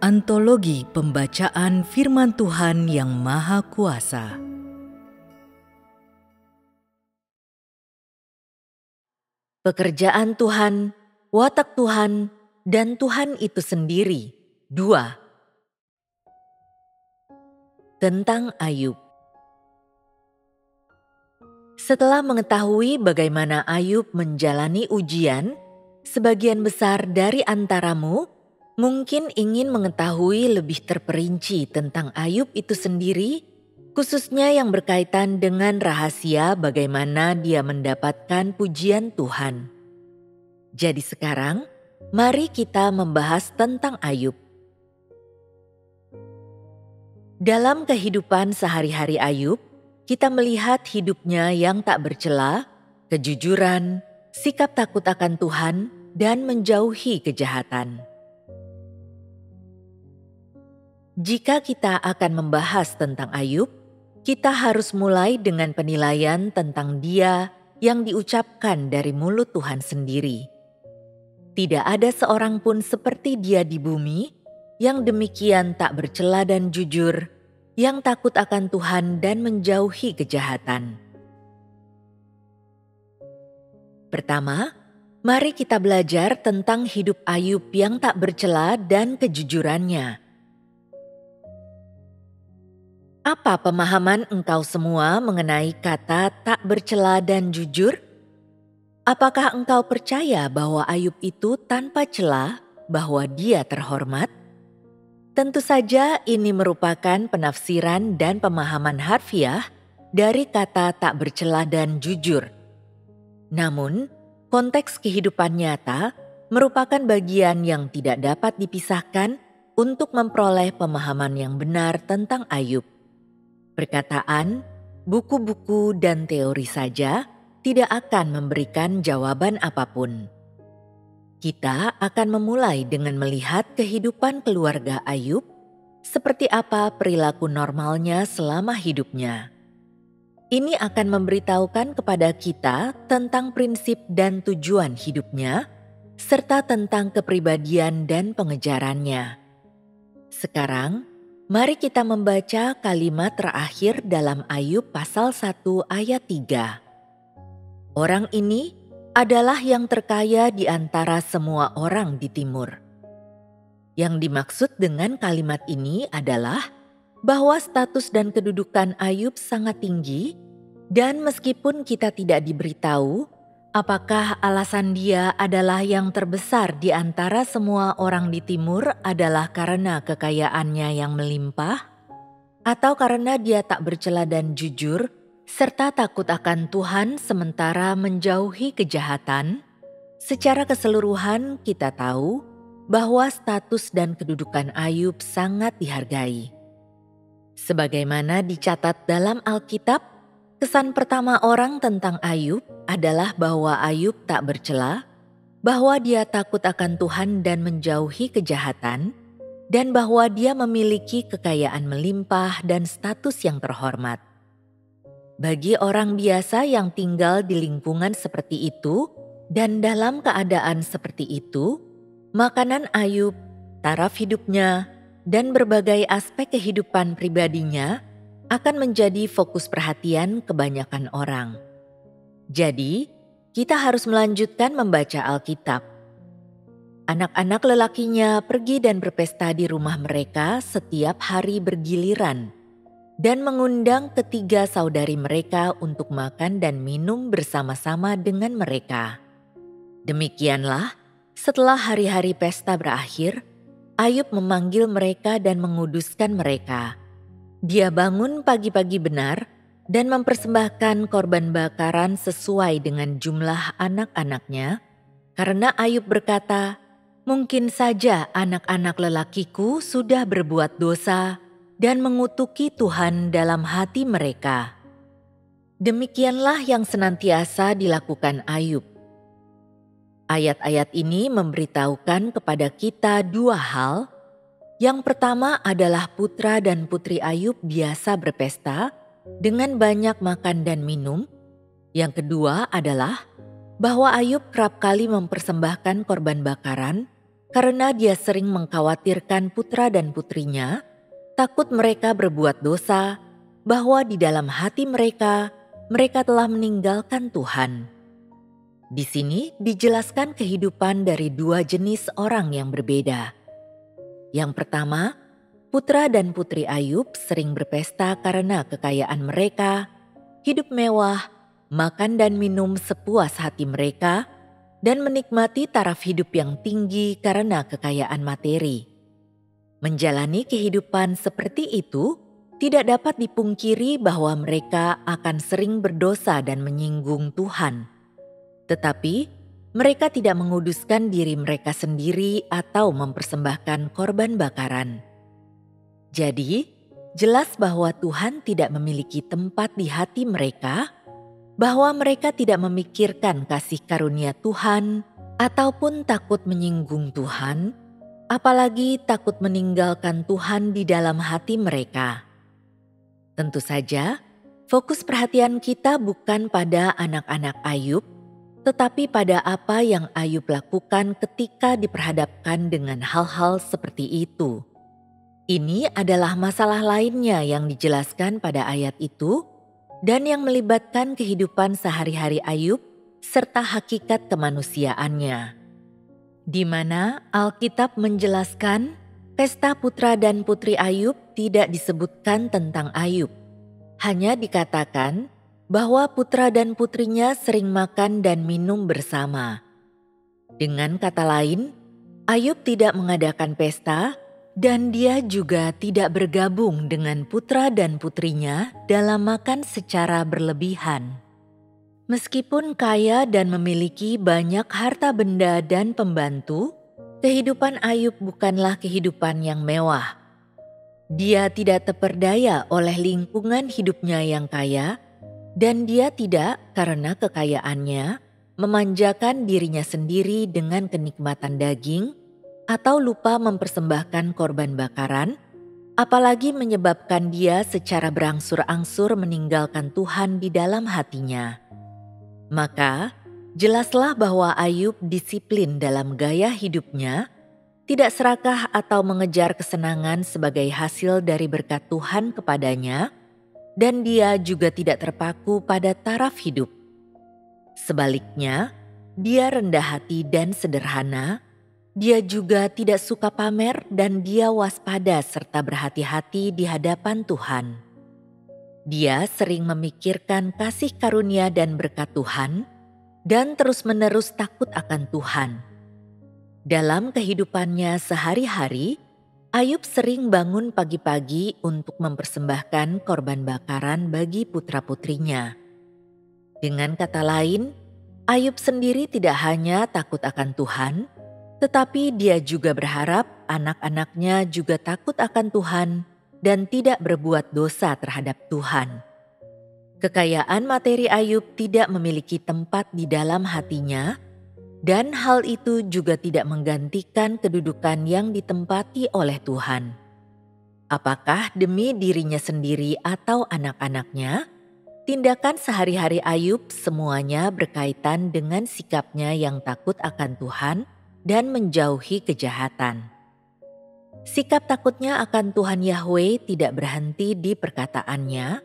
Antologi Pembacaan Firman Tuhan yang Maha Kuasa. Pekerjaan Tuhan, watak Tuhan, dan Tuhan itu sendiri. 2. Tentang Ayub. Setelah mengetahui bagaimana Ayub menjalani ujian, sebagian besar dari antaramu mungkin ingin mengetahui lebih terperinci tentang Ayub itu sendiri, khususnya yang berkaitan dengan rahasia bagaimana dia mendapatkan pujian Tuhan. Jadi sekarang, mari kita membahas tentang Ayub. Dalam kehidupan sehari-hari Ayub, kita melihat hidupnya yang tak bercela, kejujuran, sikap takut akan Tuhan, dan menjauhi kejahatan. Jika kita akan membahas tentang Ayub, kita harus mulai dengan penilaian tentang dia yang diucapkan dari mulut Tuhan sendiri. Tidak ada seorang pun seperti dia di bumi yang demikian tak bercela dan jujur, yang takut akan Tuhan dan menjauhi kejahatan. Pertama, mari kita belajar tentang hidup Ayub yang tak bercela dan kejujurannya. Apa pemahaman engkau semua mengenai kata tak bercela dan jujur? Apakah engkau percaya bahwa Ayub itu tanpa cela, bahwa dia terhormat? Tentu saja ini merupakan penafsiran dan pemahaman harfiah dari kata tak bercela dan jujur. Namun, konteks kehidupan nyata merupakan bagian yang tidak dapat dipisahkan untuk memperoleh pemahaman yang benar tentang Ayub. Perkataan, buku-buku, dan teori saja tidak akan memberikan jawaban apapun. Kita akan memulai dengan melihat kehidupan keluarga Ayub, seperti apa perilaku normalnya selama hidupnya. Ini akan memberitahukan kepada kita tentang prinsip dan tujuan hidupnya, serta tentang kepribadian dan pengejarannya. Sekarang, mari kita membaca kalimat terakhir dalam Ayub pasal 1 ayat 3. Orang ini adalah yang terkaya di antara semua orang di timur. Yang dimaksud dengan kalimat ini adalah bahwa status dan kedudukan Ayub sangat tinggi, dan meskipun kita tidak diberitahu apakah alasan dia adalah yang terbesar di antara semua orang di timur adalah karena kekayaannya yang melimpah, atau karena dia tak bercela dan jujur, serta takut akan Tuhan sementara menjauhi kejahatan, secara keseluruhan kita tahu bahwa status dan kedudukan Ayub sangat dihargai. Sebagaimana dicatat dalam Alkitab, kesan pertama orang tentang Ayub adalah bahwa Ayub tak bercela, bahwa dia takut akan Tuhan dan menjauhi kejahatan, dan bahwa dia memiliki kekayaan melimpah dan status yang terhormat. Bagi orang biasa yang tinggal di lingkungan seperti itu dan dalam keadaan seperti itu, makanan Ayub, taraf hidupnya, dan berbagai aspek kehidupan pribadinya akan menjadi fokus perhatian kebanyakan orang. Jadi, kita harus melanjutkan membaca Alkitab. Anak-anak lelakinya pergi dan berpesta di rumah mereka setiap hari bergiliran, dan mengundang ketiga saudari mereka untuk makan dan minum bersama-sama dengan mereka. Demikianlah, setelah hari-hari pesta berakhir, Ayub memanggil mereka dan menguduskan mereka. Dia bangun pagi-pagi benar dan mempersembahkan korban bakaran sesuai dengan jumlah anak-anaknya, karena Ayub berkata, "Mungkin saja anak-anak lelakiku sudah berbuat dosa dan mengutuki Tuhan dalam hati mereka." Demikianlah yang senantiasa dilakukan Ayub. Ayat-ayat ini memberitahukan kepada kita dua hal. Yang pertama adalah putra dan putri Ayub biasa berpesta dengan banyak makan dan minum. Yang kedua adalah bahwa Ayub kerap kali mempersembahkan korban bakaran karena dia sering mengkhawatirkan putra dan putrinya, takut mereka berbuat dosa, bahwa di dalam hati mereka telah meninggalkan Tuhan. Di sini dijelaskan kehidupan dari dua jenis orang yang berbeda. Yang pertama, putra dan putri Ayub sering berpesta karena kekayaan mereka, hidup mewah, makan dan minum sepuas hati mereka, dan menikmati taraf hidup yang tinggi karena kekayaan materi. Menjalani kehidupan seperti itu tidak dapat dipungkiri bahwa mereka akan sering berdosa dan menyinggung Tuhan. Tetapi mereka tidak menguduskan diri mereka sendiri atau mempersembahkan korban bakaran. Jadi, jelas bahwa Tuhan tidak memiliki tempat di hati mereka, bahwa mereka tidak memikirkan kasih karunia Tuhan ataupun takut menyinggung Tuhan, apalagi takut meninggalkan Tuhan di dalam hati mereka. Tentu saja, fokus perhatian kita bukan pada anak-anak Ayub, tetapi pada apa yang Ayub lakukan ketika diperhadapkan dengan hal-hal seperti itu. Ini adalah masalah lainnya yang dijelaskan pada ayat itu, dan yang melibatkan kehidupan sehari-hari Ayub serta hakikat kemanusiaannya. Di mana Alkitab menjelaskan pesta putra dan putri Ayub tidak disebutkan tentang Ayub. Hanya dikatakan bahwa putra dan putrinya sering makan dan minum bersama. Dengan kata lain, Ayub tidak mengadakan pesta, dan dia juga tidak bergabung dengan putra dan putrinya dalam makan secara berlebihan. Meskipun kaya dan memiliki banyak harta benda dan pembantu, kehidupan Ayub bukanlah kehidupan yang mewah. Dia tidak terperdaya oleh lingkungan hidupnya yang kaya, dan dia tidak, karena kekayaannya, memanjakan dirinya sendiri dengan kenikmatan daging, atau lupa mempersembahkan korban bakaran, apalagi menyebabkan dia secara berangsur-angsur meninggalkan Tuhan di dalam hatinya. Maka, jelaslah bahwa Ayub disiplin dalam gaya hidupnya, tidak serakah atau mengejar kesenangan sebagai hasil dari berkat Tuhan kepadanya, dan dia juga tidak terpaku pada taraf hidup. Sebaliknya, dia rendah hati dan sederhana. Dia juga tidak suka pamer dan dia waspada serta berhati-hati di hadapan Tuhan. Dia sering memikirkan kasih karunia dan berkat Tuhan dan terus-menerus takut akan Tuhan. Dalam kehidupannya sehari-hari, Ayub sering bangun pagi-pagi untuk mempersembahkan korban bakaran bagi putra-putrinya. Dengan kata lain, Ayub sendiri tidak hanya takut akan Tuhan, tetapi dia juga berharap anak-anaknya juga takut akan Tuhan dan tidak berbuat dosa terhadap Tuhan. Kekayaan materi Ayub tidak memiliki tempat di dalam hatinya, dan hal itu juga tidak menggantikan kedudukan yang ditempati oleh Tuhan. Apakah demi dirinya sendiri atau anak-anaknya, tindakan sehari-hari Ayub semuanya berkaitan dengan sikapnya yang takut akan Tuhan dan menjauhi kejahatan. Sikap takutnya akan Tuhan Yahweh tidak berhenti di perkataannya,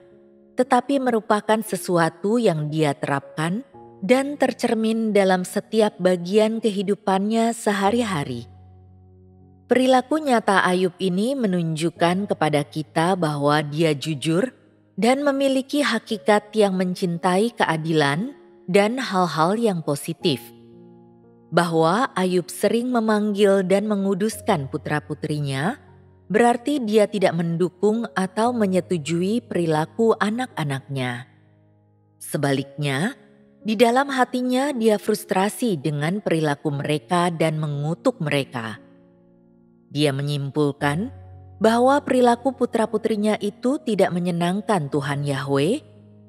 tetapi merupakan sesuatu yang dia terapkan dan tercermin dalam setiap bagian kehidupannya sehari-hari. Perilaku nyata Ayub ini menunjukkan kepada kita bahwa dia jujur dan memiliki hakikat yang mencintai keadilan dan hal-hal yang positif. Bahwa Ayub sering memanggil dan menguduskan putra-putrinya, berarti dia tidak mendukung atau menyetujui perilaku anak-anaknya. Sebaliknya, di dalam hatinya dia frustrasi dengan perilaku mereka dan mengutuk mereka. Dia menyimpulkan bahwa perilaku putra-putrinya itu tidak menyenangkan Tuhan Yahweh,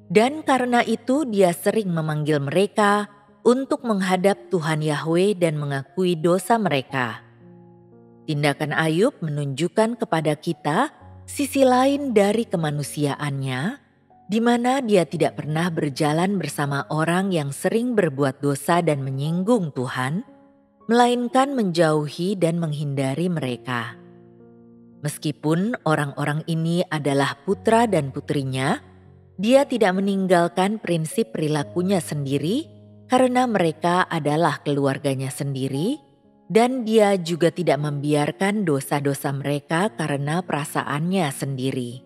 dan karena itu dia sering memanggil mereka untuk menghadap Tuhan Yahweh dan mengakui dosa mereka. Tindakan Ayub menunjukkan kepada kita sisi lain dari kemanusiaannya, di mana dia tidak pernah berjalan bersama orang yang sering berbuat dosa dan menyinggung Tuhan, melainkan menjauhi dan menghindari mereka. Meskipun orang-orang ini adalah putra dan putrinya, dia tidak meninggalkan prinsip perilakunya sendiri karena mereka adalah keluarganya sendiri, dan dia juga tidak membiarkan dosa-dosa mereka karena perasaannya sendiri.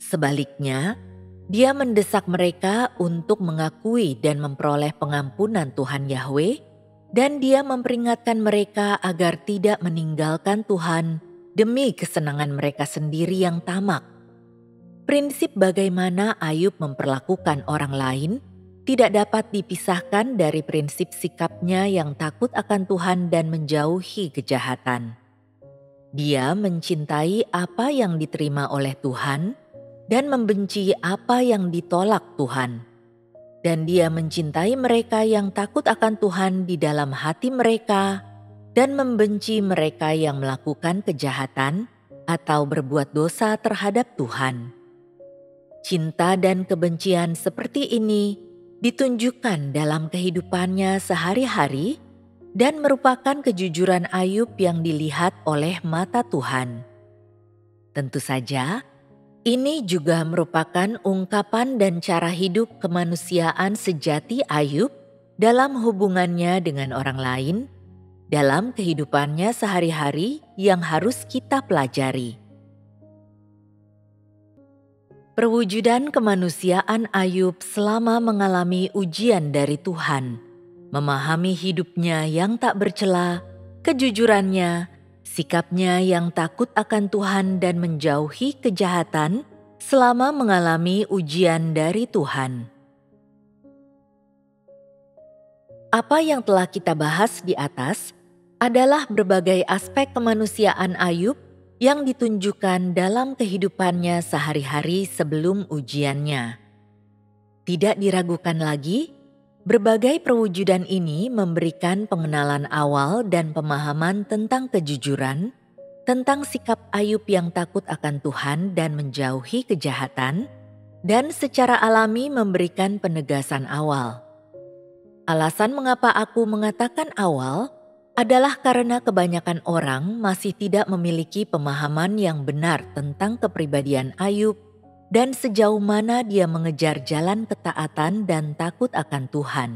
Sebaliknya, dia mendesak mereka untuk mengakui dan memperoleh pengampunan Tuhan Yahweh, dan dia memperingatkan mereka agar tidak meninggalkan Tuhan demi kesenangan mereka sendiri yang tamak. Prinsip bagaimana Ayub memperlakukan orang lain tidak dapat dipisahkan dari prinsip sikapnya yang takut akan Tuhan dan menjauhi kejahatan. Dia mencintai apa yang diterima oleh Tuhan dan membenci apa yang ditolak Tuhan. Dan dia mencintai mereka yang takut akan Tuhan di dalam hati mereka dan membenci mereka yang melakukan kejahatan atau berbuat dosa terhadap Tuhan. Cinta dan kebencian seperti ini ditunjukkan dalam kehidupannya sehari-hari dan merupakan kejujuran Ayub yang dilihat oleh mata Tuhan. Tentu saja, ini juga merupakan ungkapan dan cara hidup kemanusiaan sejati Ayub dalam hubungannya dengan orang lain, dalam kehidupannya sehari-hari yang harus kita pelajari. Perwujudan kemanusiaan Ayub selama mengalami ujian dari Tuhan, memahami hidupnya yang tak bercela, kejujurannya, sikapnya yang takut akan Tuhan dan menjauhi kejahatan selama mengalami ujian dari Tuhan. Apa yang telah kita bahas di atas adalah berbagai aspek kemanusiaan Ayub yang ditunjukkan dalam kehidupannya sehari-hari sebelum ujiannya. Tidak diragukan lagi, berbagai perwujudan ini memberikan pengenalan awal dan pemahaman tentang kejujuran, tentang sikap Ayub yang takut akan Tuhan dan menjauhi kejahatan, dan secara alami memberikan penegasan awal. Alasan mengapa aku mengatakan awal adalah karena kebanyakan orang masih tidak memiliki pemahaman yang benar tentang kepribadian Ayub dan sejauh mana dia mengejar jalan ketaatan dan takut akan Tuhan.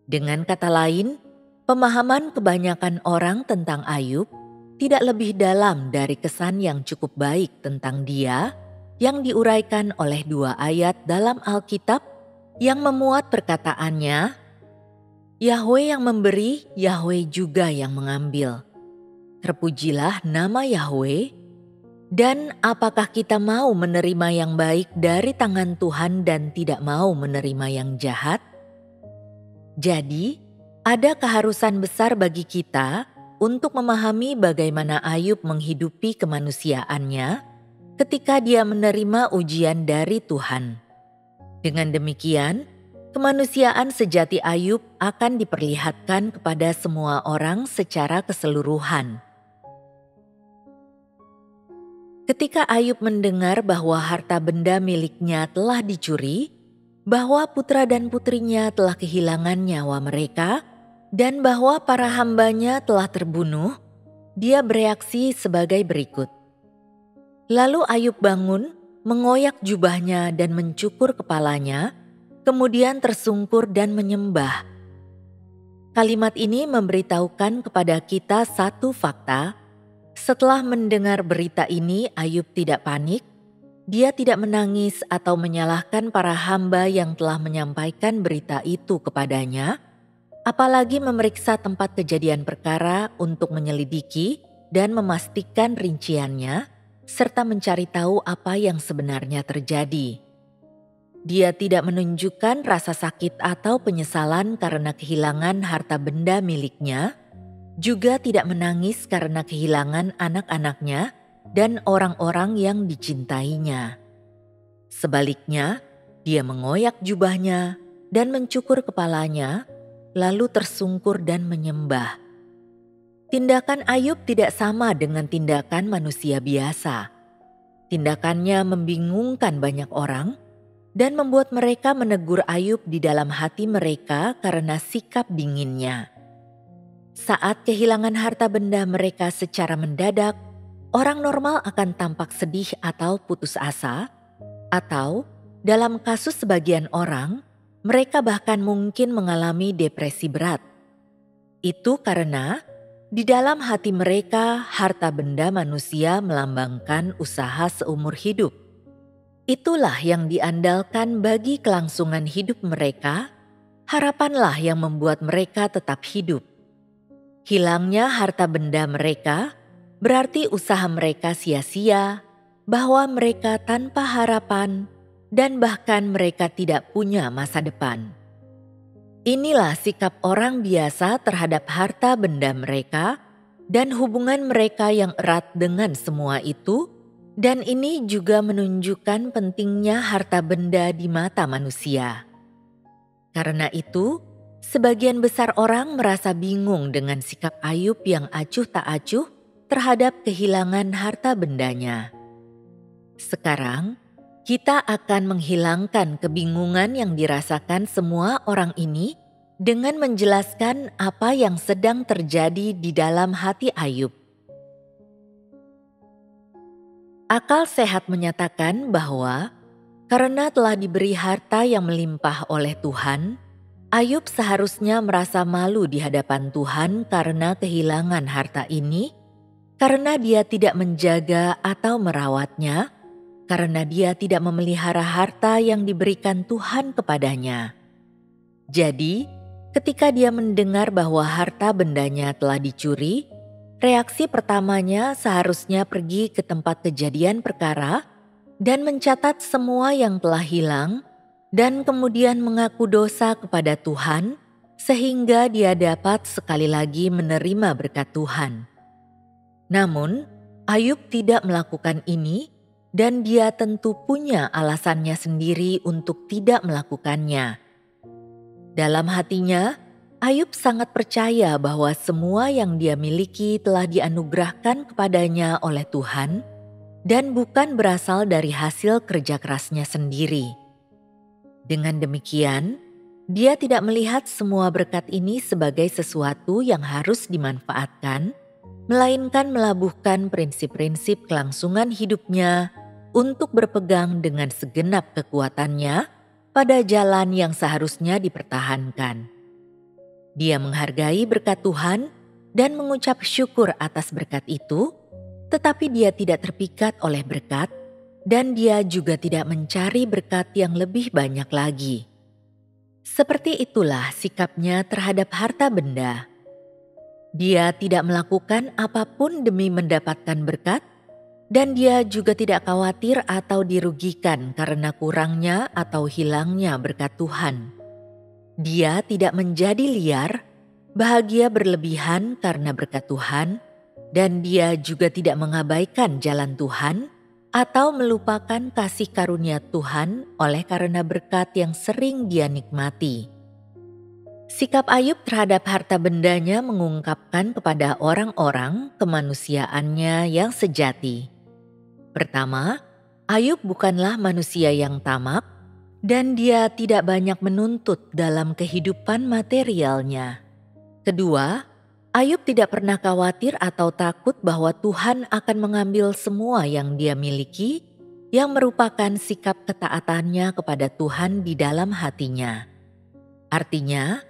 Dengan kata lain, pemahaman kebanyakan orang tentang Ayub tidak lebih dalam dari kesan yang cukup baik tentang dia yang diuraikan oleh 2 ayat dalam Alkitab yang memuat perkataannya, Yahweh yang memberi, Yahweh juga yang mengambil. Terpujilah nama Yahweh. Dan apakah kita mau menerima yang baik dari tangan Tuhan dan tidak mau menerima yang jahat? Jadi, ada keharusan besar bagi kita untuk memahami bagaimana Ayub menghidupi kemanusiaannya ketika dia menerima ujian dari Tuhan. Dengan demikian, kemanusiaan sejati Ayub akan diperlihatkan kepada semua orang secara keseluruhan. Ketika Ayub mendengar bahwa harta benda miliknya telah dicuri, bahwa putra dan putrinya telah kehilangan nyawa mereka, dan bahwa para hambanya telah terbunuh, dia bereaksi sebagai berikut. Lalu Ayub bangun, mengoyak jubahnya dan mencukur kepalanya, kemudian tersungkur dan menyembah. Kalimat ini memberitahukan kepada kita satu fakta. Setelah mendengar berita ini, Ayub tidak panik. Dia tidak menangis atau menyalahkan para hamba yang telah menyampaikan berita itu kepadanya, apalagi memeriksa tempat kejadian perkara untuk menyelidiki dan memastikan rinciannya, serta mencari tahu apa yang sebenarnya terjadi. Dia tidak menunjukkan rasa sakit atau penyesalan karena kehilangan harta benda miliknya, juga tidak menangis karena kehilangan anak-anaknya dan orang-orang yang dicintainya. Sebaliknya, dia mengoyak jubahnya dan mencukur kepalanya, lalu tersungkur dan menyembah. Tindakan Ayub tidak sama dengan tindakan manusia biasa. Tindakannya membingungkan banyak orang dan membuat mereka menegur Ayub di dalam hati mereka karena sikap dinginnya. Saat kehilangan harta benda mereka secara mendadak, orang normal akan tampak sedih atau putus asa, atau dalam kasus sebagian orang, mereka bahkan mungkin mengalami depresi berat. Itu karena di dalam hati mereka, harta benda manusia melambangkan usaha seumur hidup. Itulah yang diandalkan bagi kelangsungan hidup mereka, harapanlah yang membuat mereka tetap hidup. Hilangnya harta benda mereka berarti usaha mereka sia-sia, bahwa mereka tanpa harapan, dan bahkan mereka tidak punya masa depan. Inilah sikap orang biasa terhadap harta benda mereka dan hubungan mereka yang erat dengan semua itu, dan ini juga menunjukkan pentingnya harta benda di mata manusia. Karena itu, sebagian besar orang merasa bingung dengan sikap Ayub yang acuh tak acuh terhadap kehilangan harta bendanya. Sekarang, kita akan menghilangkan kebingungan yang dirasakan semua orang ini dengan menjelaskan apa yang sedang terjadi di dalam hati Ayub. Akal sehat menyatakan bahwa karena telah diberi harta yang melimpah oleh Tuhan, Ayub seharusnya merasa malu di hadapan Tuhan karena kehilangan harta ini, karena dia tidak menjaga atau merawatnya, karena dia tidak memelihara harta yang diberikan Tuhan kepadanya. Jadi, ketika dia mendengar bahwa harta bendanya telah dicuri, reaksi pertamanya seharusnya pergi ke tempat kejadian perkara dan mencatat semua yang telah hilang, dan kemudian mengaku dosa kepada Tuhan, sehingga dia dapat sekali lagi menerima berkat Tuhan. Namun, Ayub tidak melakukan ini, dan dia tentu punya alasannya sendiri untuk tidak melakukannya. Dalam hatinya, Ayub sangat percaya bahwa semua yang dia miliki telah dianugerahkan kepadanya oleh Tuhan, dan bukan berasal dari hasil kerja kerasnya sendiri. Dengan demikian, dia tidak melihat semua berkat ini sebagai sesuatu yang harus dimanfaatkan, melainkan melabuhkan prinsip-prinsip kelangsungan hidupnya untuk berpegang dengan segenap kekuatannya pada jalan yang seharusnya dipertahankan. Dia menghargai berkat Tuhan dan mengucap syukur atas berkat itu, tetapi dia tidak terpikat oleh berkat, dan dia juga tidak mencari berkat yang lebih banyak lagi. Seperti itulah sikapnya terhadap harta benda. Dia tidak melakukan apapun demi mendapatkan berkat, dan dia juga tidak khawatir atau dirugikan karena kurangnya atau hilangnya berkat Tuhan. Dia tidak menjadi liar, bahagia berlebihan karena berkat Tuhan, dan dia juga tidak mengabaikan jalan Tuhan atau melupakan kasih karunia Tuhan oleh karena berkat yang sering dia nikmati. Sikap Ayub terhadap harta bendanya mengungkapkan kepada orang-orang kemanusiaannya yang sejati. Pertama, Ayub bukanlah manusia yang tamak, dan dia tidak banyak menuntut dalam kehidupan materialnya. Kedua, Ayub tidak pernah khawatir atau takut bahwa Tuhan akan mengambil semua yang dia miliki, yang merupakan sikap ketaatannya kepada Tuhan di dalam hatinya. Artinya,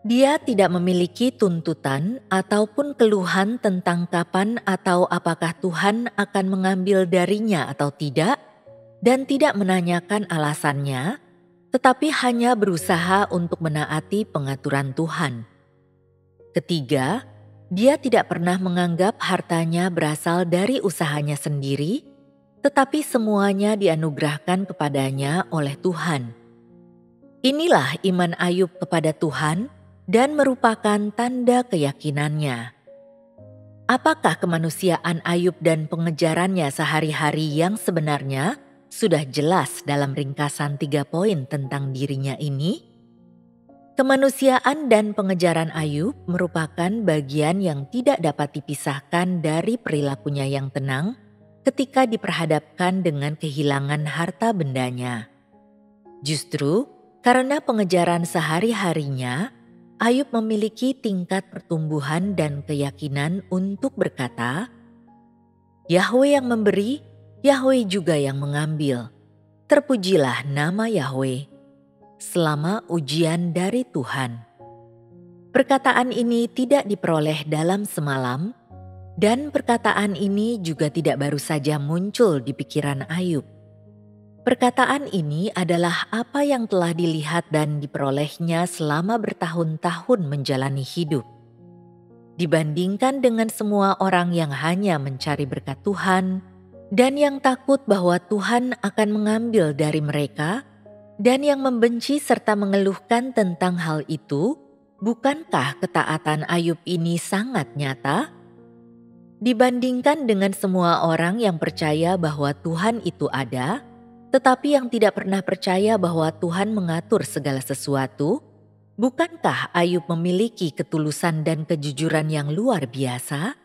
dia tidak memiliki tuntutan ataupun keluhan tentang kapan atau apakah Tuhan akan mengambil darinya atau tidak, dan tidak menanyakan alasannya, tetapi hanya berusaha untuk menaati pengaturan Tuhan. Ketiga, dia tidak pernah menganggap hartanya berasal dari usahanya sendiri, tetapi semuanya dianugerahkan kepadanya oleh Tuhan. Inilah iman Ayub kepada Tuhan dan merupakan tanda keyakinannya. Apakah kemanusiaan Ayub dan pengejarannya sehari-hari yang sebenarnya sudah jelas dalam ringkasan 3 poin tentang dirinya ini? Kemanusiaan dan pengejaran Ayub merupakan bagian yang tidak dapat dipisahkan dari perilakunya yang tenang ketika diperhadapkan dengan kehilangan harta bendanya. Justru karena pengejaran sehari-harinya, Ayub memiliki tingkat pertumbuhan dan keyakinan untuk berkata, Yahwe yang memberi, Yahwe juga yang mengambil. Terpujilah nama Yahwe selama ujian dari Tuhan. Perkataan ini tidak diperoleh dalam semalam, dan perkataan ini juga tidak baru saja muncul di pikiran Ayub. Perkataan ini adalah apa yang telah dilihat dan diperolehnya selama bertahun-tahun menjalani hidup. Dibandingkan dengan semua orang yang hanya mencari berkat Tuhan dan yang takut bahwa Tuhan akan mengambil dari mereka dan yang membenci serta mengeluhkan tentang hal itu, bukankah ketaatan Ayub ini sangat nyata? Dibandingkan dengan semua orang yang percaya bahwa Tuhan itu ada, tetapi yang tidak pernah percaya bahwa Tuhan mengatur segala sesuatu, bukankah Ayub memiliki ketulusan dan kejujuran yang luar biasa?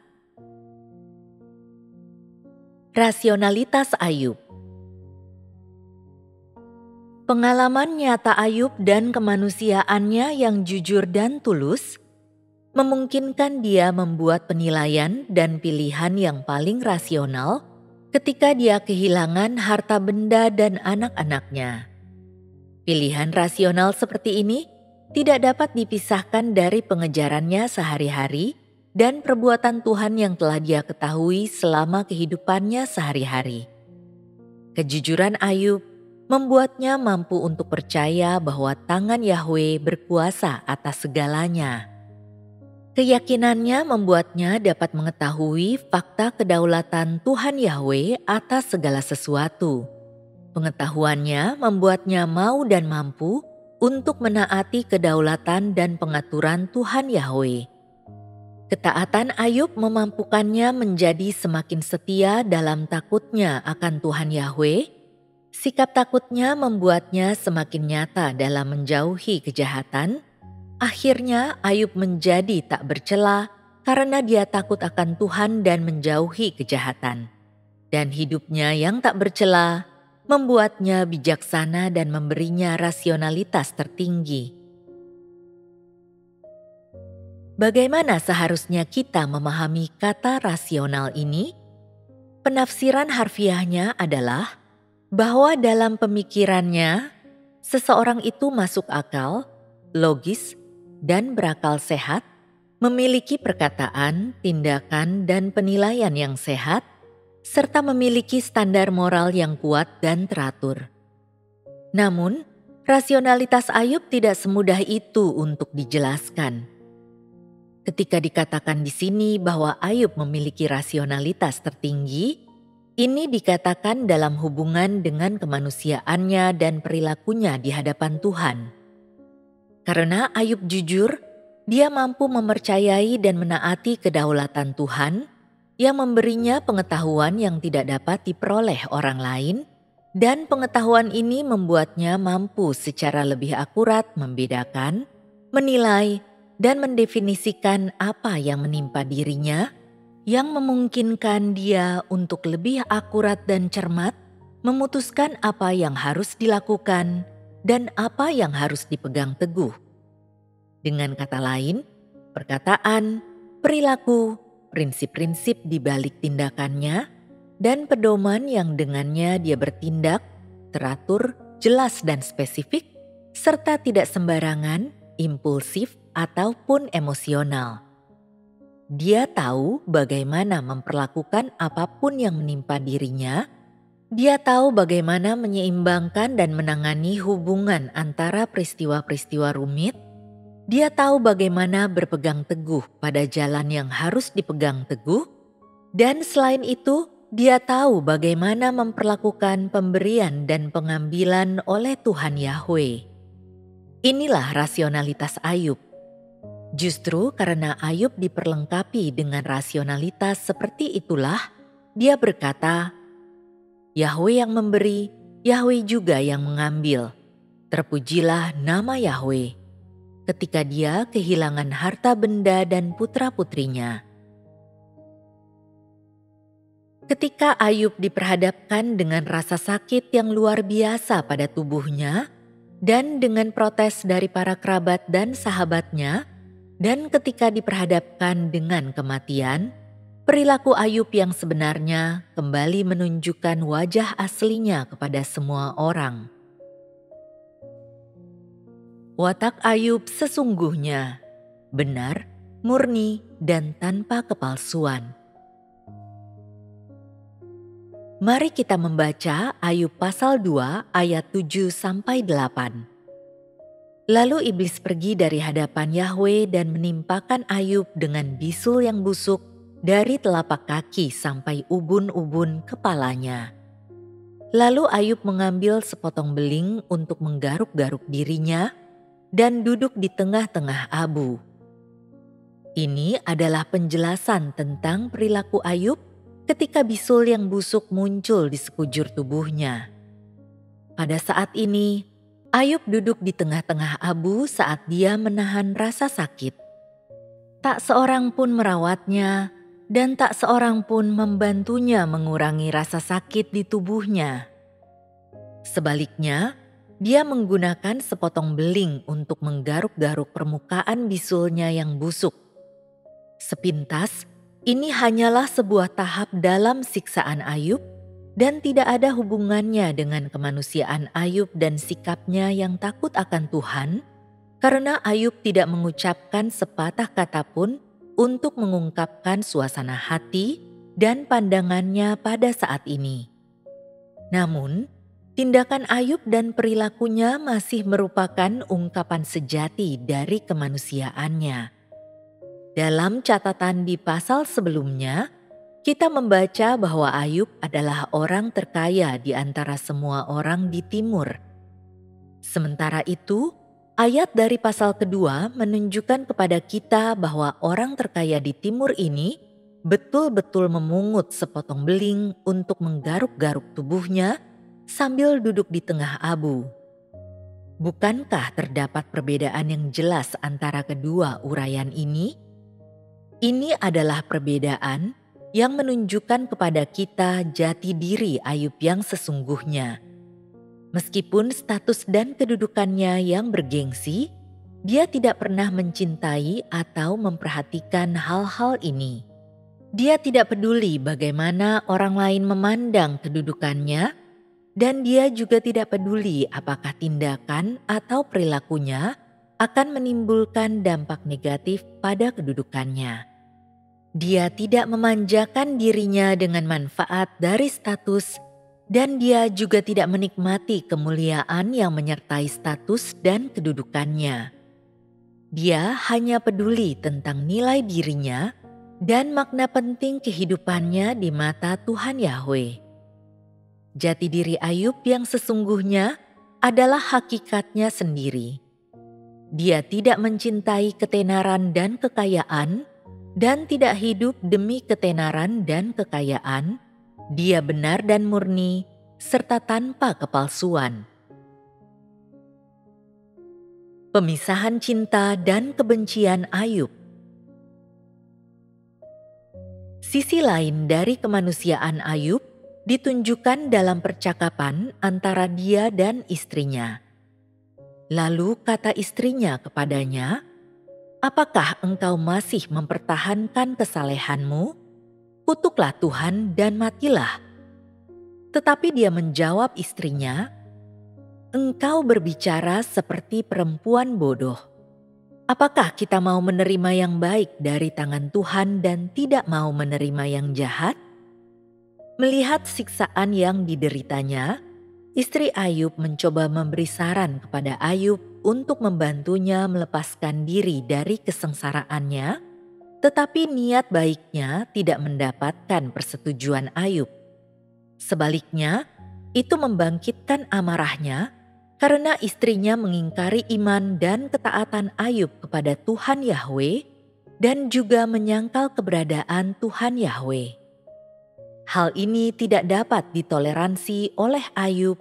Rasionalitas Ayub. Pengalaman nyata Ayub dan kemanusiaannya yang jujur dan tulus memungkinkan dia membuat penilaian dan pilihan yang paling rasional ketika dia kehilangan harta benda dan anak-anaknya. Pilihan rasional seperti ini tidak dapat dipisahkan dari pengejarannya sehari-hari dan perbuatan Tuhan yang telah dia ketahui selama kehidupannya sehari-hari. Kejujuran Ayub membuatnya mampu untuk percaya bahwa tangan Yahwe berkuasa atas segalanya. Keyakinannya membuatnya dapat mengetahui fakta kedaulatan Tuhan Yahwe atas segala sesuatu. Pengetahuannya membuatnya mau dan mampu untuk menaati kedaulatan dan pengaturan Tuhan Yahwe. Ketaatan Ayub memampukannya menjadi semakin setia dalam takutnya akan Tuhan Yahwe. Sikap takutnya membuatnya semakin nyata dalam menjauhi kejahatan. Akhirnya Ayub menjadi tak bercela karena dia takut akan Tuhan dan menjauhi kejahatan. Dan hidupnya yang tak bercela membuatnya bijaksana dan memberinya rasionalitas tertinggi. Bagaimana seharusnya kita memahami kata rasional ini? Penafsiran harfiahnya adalah bahwa dalam pemikirannya, seseorang itu masuk akal, logis, dan berakal sehat, memiliki perkataan, tindakan, dan penilaian yang sehat, serta memiliki standar moral yang kuat dan teratur. Namun, rasionalitas Ayub tidak semudah itu untuk dijelaskan. Ketika dikatakan di sini bahwa Ayub memiliki rasionalitas tertinggi, ini dikatakan dalam hubungan dengan kemanusiaannya dan perilakunya di hadapan Tuhan. Karena Ayub jujur, dia mampu mempercayai dan menaati kedaulatan Tuhan yang memberinya pengetahuan yang tidak dapat diperoleh orang lain, dan pengetahuan ini membuatnya mampu secara lebih akurat membedakan, menilai, dan mendefinisikan apa yang menimpa dirinya, yang memungkinkan dia untuk lebih akurat dan cermat memutuskan apa yang harus dilakukan dan apa yang harus dipegang teguh. Dengan kata lain, perkataan, perilaku, prinsip-prinsip di balik tindakannya, dan pedoman yang dengannya dia bertindak, teratur, jelas dan spesifik, serta tidak sembarangan, impulsif, ataupun emosional. Dia tahu bagaimana memperlakukan apapun yang menimpa dirinya. Dia tahu bagaimana menyeimbangkan dan menangani hubungan antara peristiwa-peristiwa rumit. Dia tahu bagaimana berpegang teguh pada jalan yang harus dipegang teguh. Dan selain itu, dia tahu bagaimana memperlakukan pemberian dan pengambilan oleh Tuhan Yahwe. Inilah rasionalitas Ayub. Justru karena Ayub diperlengkapi dengan rasionalitas seperti itulah, dia berkata, Yahwe yang memberi, Yahwe juga yang mengambil. Terpujilah nama Yahwe. Ketika dia kehilangan harta benda dan putra-putrinya. Ketika Ayub diperhadapkan dengan rasa sakit yang luar biasa pada tubuhnya, Dan dengan protes dari para kerabat dan sahabatnya, dan ketika diperhadapkan dengan kematian, perilaku Ayub yang sebenarnya kembali menunjukkan wajah aslinya kepada semua orang. Watak Ayub sesungguhnya benar, murni, dan tanpa kepalsuan. Mari kita membaca Ayub pasal 2 ayat 7-8. Lalu iblis pergi dari hadapan Yahwe dan menimpakan Ayub dengan bisul yang busuk dari telapak kaki sampai ubun-ubun kepalanya. Lalu Ayub mengambil sepotong beling untuk menggaruk-garuk dirinya dan duduk di tengah-tengah abu. Ini adalah penjelasan tentang perilaku Ayub ketika bisul yang busuk muncul di sekujur tubuhnya. Pada saat ini, Ayub duduk di tengah-tengah abu saat dia menahan rasa sakit. Tak seorang pun merawatnya dan tak seorang pun membantunya mengurangi rasa sakit di tubuhnya. Sebaliknya, dia menggunakan sepotong beling untuk menggaruk-garuk permukaan bisulnya yang busuk. Sepintas, ini hanyalah sebuah tahap dalam siksaan Ayub dan tidak ada hubungannya dengan kemanusiaan Ayub dan sikapnya yang takut akan Tuhan, karena Ayub tidak mengucapkan sepatah kata pun untuk mengungkapkan suasana hati dan pandangannya pada saat ini. Namun, tindakan Ayub dan perilakunya masih merupakan ungkapan sejati dari kemanusiaannya. Dalam catatan di pasal sebelumnya, kita membaca bahwa Ayub adalah orang terkaya di antara semua orang di timur. Sementara itu, ayat dari pasal kedua menunjukkan kepada kita bahwa orang terkaya di timur ini betul-betul memungut sepotong beling untuk menggaruk-garuk tubuhnya sambil duduk di tengah abu. Bukankah terdapat perbedaan yang jelas antara kedua uraian ini? Ini adalah perbedaan yang menunjukkan kepada kita jati diri Ayub yang sesungguhnya. Meskipun status dan kedudukannya yang bergengsi, dia tidak pernah mencintai atau memperhatikan hal-hal ini. Dia tidak peduli bagaimana orang lain memandang kedudukannya, dan dia juga tidak peduli apakah tindakan atau perilakunya akan menimbulkan dampak negatif pada kedudukannya. Dia tidak memanjakan dirinya dengan manfaat dari status, dan dia juga tidak menikmati kemuliaan yang menyertai status dan kedudukannya. Dia hanya peduli tentang nilai dirinya dan makna penting kehidupannya di mata Tuhan Yahwe. Jati diri Ayub yang sesungguhnya adalah hakikatnya sendiri. Dia tidak mencintai ketenaran dan kekayaan, dan tidak hidup demi ketenaran dan kekayaan. Dia benar dan murni, serta tanpa kepalsuan. Pemisahan cinta dan kebencian Ayub. Sisi lain dari kemanusiaan Ayub ditunjukkan dalam percakapan antara dia dan istrinya. Lalu kata istrinya kepadanya, "Apakah engkau masih mempertahankan kesalehanmu? Kutuklah Tuhan dan matilah." Tetapi dia menjawab istrinya, "Engkau berbicara seperti perempuan bodoh. Apakah kita mau menerima yang baik dari tangan Tuhan dan tidak mau menerima yang jahat?" Melihat siksaan yang dideritanya, istri Ayub mencoba memberi saran kepada Ayub untuk membantunya melepaskan diri dari kesengsaraannya, tetapi niat baiknya tidak mendapatkan persetujuan Ayub. Sebaliknya, itu membangkitkan amarahnya karena istrinya mengingkari iman dan ketaatan Ayub kepada Tuhan Yahwe dan juga menyangkal keberadaan Tuhan Yahwe. Hal ini tidak dapat ditoleransi oleh Ayub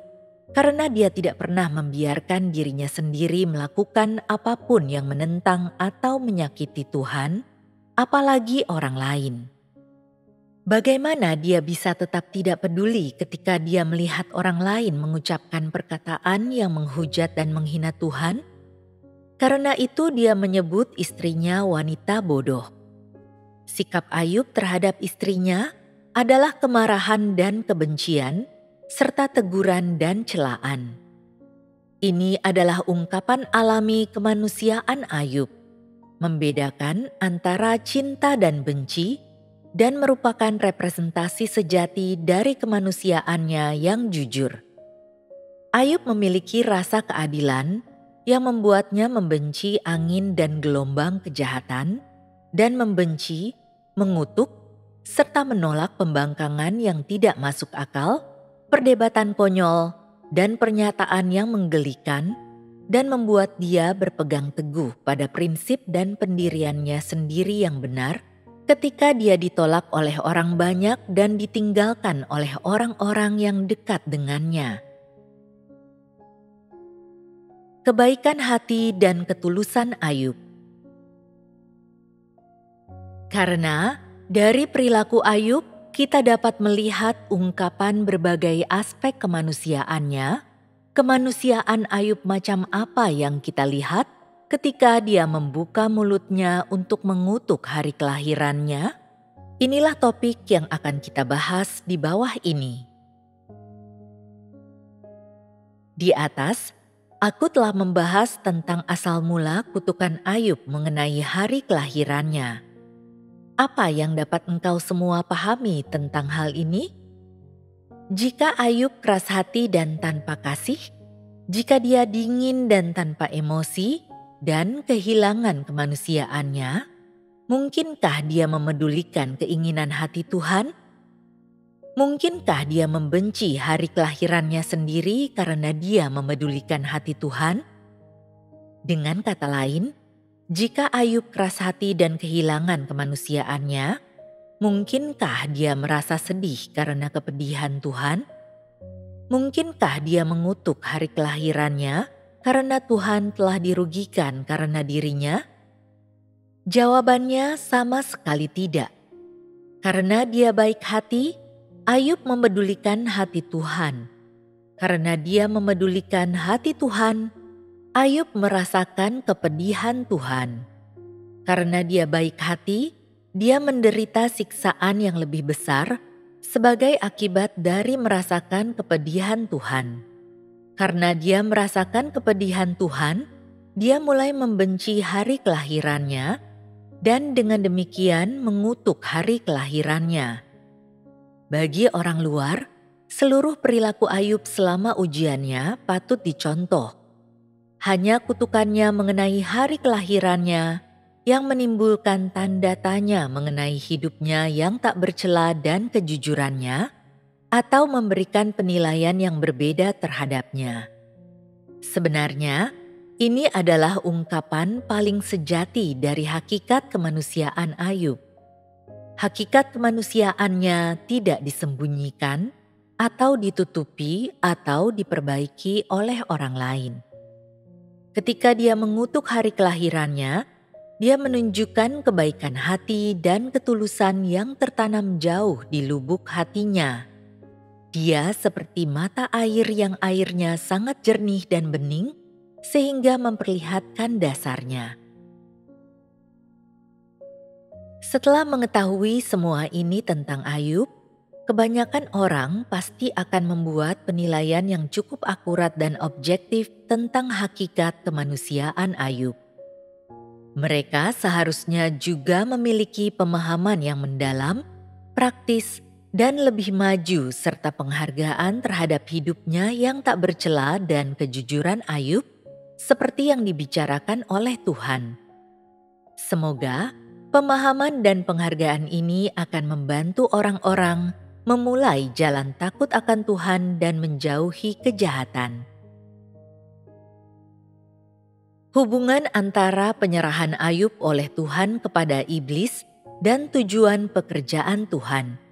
karena dia tidak pernah membiarkan dirinya sendiri melakukan apapun yang menentang atau menyakiti Tuhan, apalagi orang lain. Bagaimana dia bisa tetap tidak peduli ketika dia melihat orang lain mengucapkan perkataan yang menghujat dan menghina Tuhan? Karena itu dia menyebut istrinya wanita bodoh. Sikap Ayub terhadap istrinya adalah kemarahan dan kebencian, serta teguran dan celaan. Ini adalah ungkapan alami kemanusiaan Ayub, membedakan antara cinta dan benci, dan merupakan representasi sejati dari kemanusiaannya yang jujur. Ayub memiliki rasa keadilan yang membuatnya membenci angin dan gelombang kejahatan, dan membenci, mengutuk, serta menolak pembangkangan yang tidak masuk akal, perdebatan konyol, dan pernyataan yang menggelikan, dan membuat dia berpegang teguh pada prinsip dan pendiriannya sendiri yang benar ketika dia ditolak oleh orang banyak dan ditinggalkan oleh orang-orang yang dekat dengannya. Kebaikan hati dan ketulusan Ayub. Karena dari perilaku Ayub kita dapat melihat ungkapan berbagai aspek kemanusiaannya. Kemanusiaan Ayub macam apa yang kita lihat ketika dia membuka mulutnya untuk mengutuk hari kelahirannya? Inilah topik yang akan kita bahas di bawah ini. Di atas, aku telah membahas tentang asal mula kutukan Ayub mengenai hari kelahirannya. Apa yang dapat engkau semua pahami tentang hal ini? Jika Ayub keras hati dan tanpa kasih, jika dia dingin dan tanpa emosi, dan kehilangan kemanusiaannya, mungkinkah dia memedulikan keinginan hati Tuhan? Mungkinkah dia membenci hari kelahirannya sendiri karena dia memedulikan hati Tuhan? Dengan kata lain, jika Ayub keras hati dan kehilangan kemanusiaannya, mungkinkah dia merasa sedih karena kepedihan Tuhan? Mungkinkah dia mengutuk hari kelahirannya karena Tuhan telah dirugikan karena dirinya? Jawabannya sama sekali tidak. Karena dia baik hati, Ayub memedulikan hati Tuhan. Karena dia memedulikan hati Tuhan, Ayub merasakan kepedihan Tuhan. Karena dia baik hati, dia menderita siksaan yang lebih besar sebagai akibat dari merasakan kepedihan Tuhan. Karena dia merasakan kepedihan Tuhan, dia mulai membenci hari kelahirannya dan dengan demikian mengutuk hari kelahirannya. Bagi orang luar, seluruh perilaku Ayub selama ujiannya patut dicontoh. Hanya kutukannya mengenai hari kelahirannya yang menimbulkan tanda tanya mengenai hidupnya yang tak bercela dan kejujurannya, atau memberikan penilaian yang berbeda terhadapnya. Sebenarnya, ini adalah ungkapan paling sejati dari hakikat kemanusiaan Ayub. Hakikat kemanusiaannya tidak disembunyikan atau ditutupi atau diperbaiki oleh orang lain. Ketika dia mengutuk hari kelahirannya, dia menunjukkan kebaikan hati dan ketulusan yang tertanam jauh di lubuk hatinya. Dia seperti mata air yang airnya sangat jernih dan bening, sehingga memperlihatkan dasarnya. Setelah mengetahui semua ini tentang Ayub, kebanyakan orang pasti akan membuat penilaian yang cukup akurat dan objektif tentang hakikat kemanusiaan Ayub. Mereka seharusnya juga memiliki pemahaman yang mendalam, praktis, dan lebih maju serta penghargaan terhadap hidupnya yang tak bercela dan kejujuran Ayub seperti yang dibicarakan oleh Tuhan. Semoga pemahaman dan penghargaan ini akan membantu orang-orang memulai jalan takut akan Tuhan dan menjauhi kejahatan. Hubungan antara penyerahan Ayub oleh Tuhan kepada iblis dan tujuan pekerjaan Tuhan.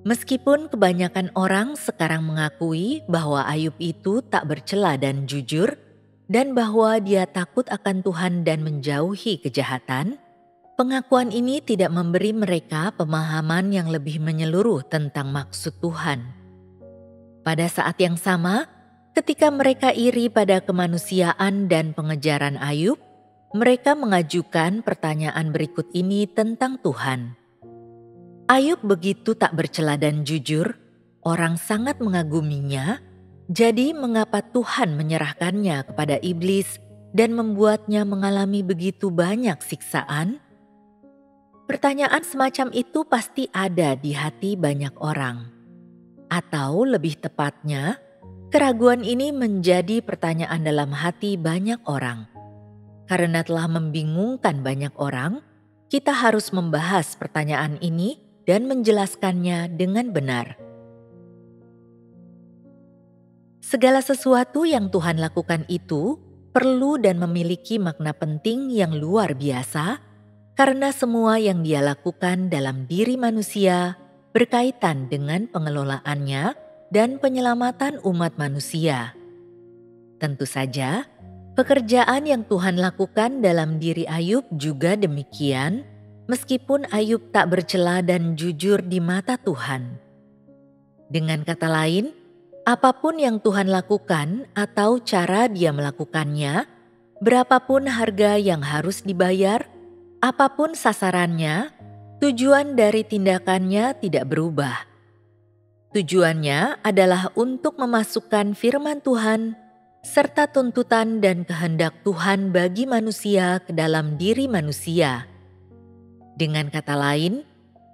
Meskipun kebanyakan orang sekarang mengakui bahwa Ayub itu tak bercela dan jujur, dan bahwa dia takut akan Tuhan dan menjauhi kejahatan, Pengakuan ini tidak memberi mereka pemahaman yang lebih menyeluruh tentang maksud Tuhan. Pada saat yang sama, ketika mereka iri pada kemanusiaan dan pengejaran Ayub, mereka mengajukan pertanyaan berikut ini tentang Tuhan. Ayub begitu tak bercela dan jujur, orang sangat mengaguminya, jadi mengapa Tuhan menyerahkannya kepada iblis dan membuatnya mengalami begitu banyak siksaan? Pertanyaan semacam itu pasti ada di hati banyak orang. Atau lebih tepatnya, keraguan ini menjadi pertanyaan dalam hati banyak orang. Karena telah membingungkan banyak orang, kita harus membahas pertanyaan ini dan menjelaskannya dengan benar. Segala sesuatu yang Tuhan lakukan itu perlu dan memiliki makna penting yang luar biasa, karena semua yang Dia lakukan dalam diri manusia berkaitan dengan pengelolaannya dan penyelamatan umat manusia. Tentu saja, pekerjaan yang Tuhan lakukan dalam diri Ayub juga demikian, meskipun Ayub tak bercela dan jujur di mata Tuhan. Dengan kata lain, apapun yang Tuhan lakukan atau cara Dia melakukannya, berapapun harga yang harus dibayar, apapun sasarannya, tujuan dari tindakannya tidak berubah. Tujuannya adalah untuk memasukkan firman Tuhan serta tuntutan dan kehendak Tuhan bagi manusia ke dalam diri manusia. Dengan kata lain,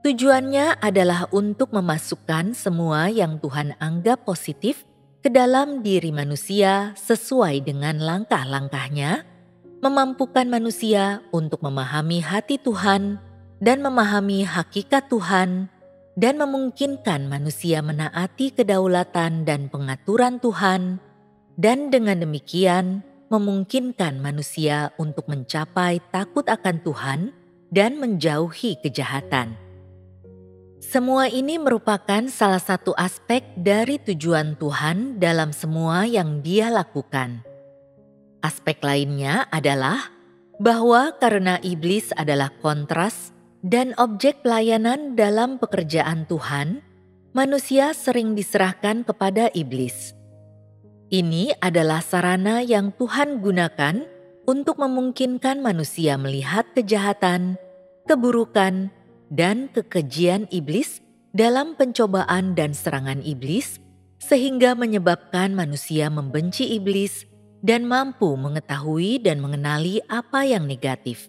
tujuannya adalah untuk memasukkan semua yang Tuhan anggap positif ke dalam diri manusia sesuai dengan langkah-langkahnya, memampukan manusia untuk memahami hati Tuhan dan memahami hakikat Tuhan, dan memungkinkan manusia menaati kedaulatan dan pengaturan Tuhan, dan dengan demikian memungkinkan manusia untuk mencapai takut akan Tuhan dan menjauhi kejahatan. Semua ini merupakan salah satu aspek dari tujuan Tuhan dalam semua yang Dia lakukan. Aspek lainnya adalah bahwa karena iblis adalah kontras dan objek pelayanan dalam pekerjaan Tuhan, manusia sering diserahkan kepada iblis. Ini adalah sarana yang Tuhan gunakan untuk memungkinkan manusia melihat kejahatan, keburukan, dan kekejian iblis dalam pencobaan dan serangan iblis, sehingga menyebabkan manusia membenci iblis dan mampu mengetahui dan mengenali apa yang negatif.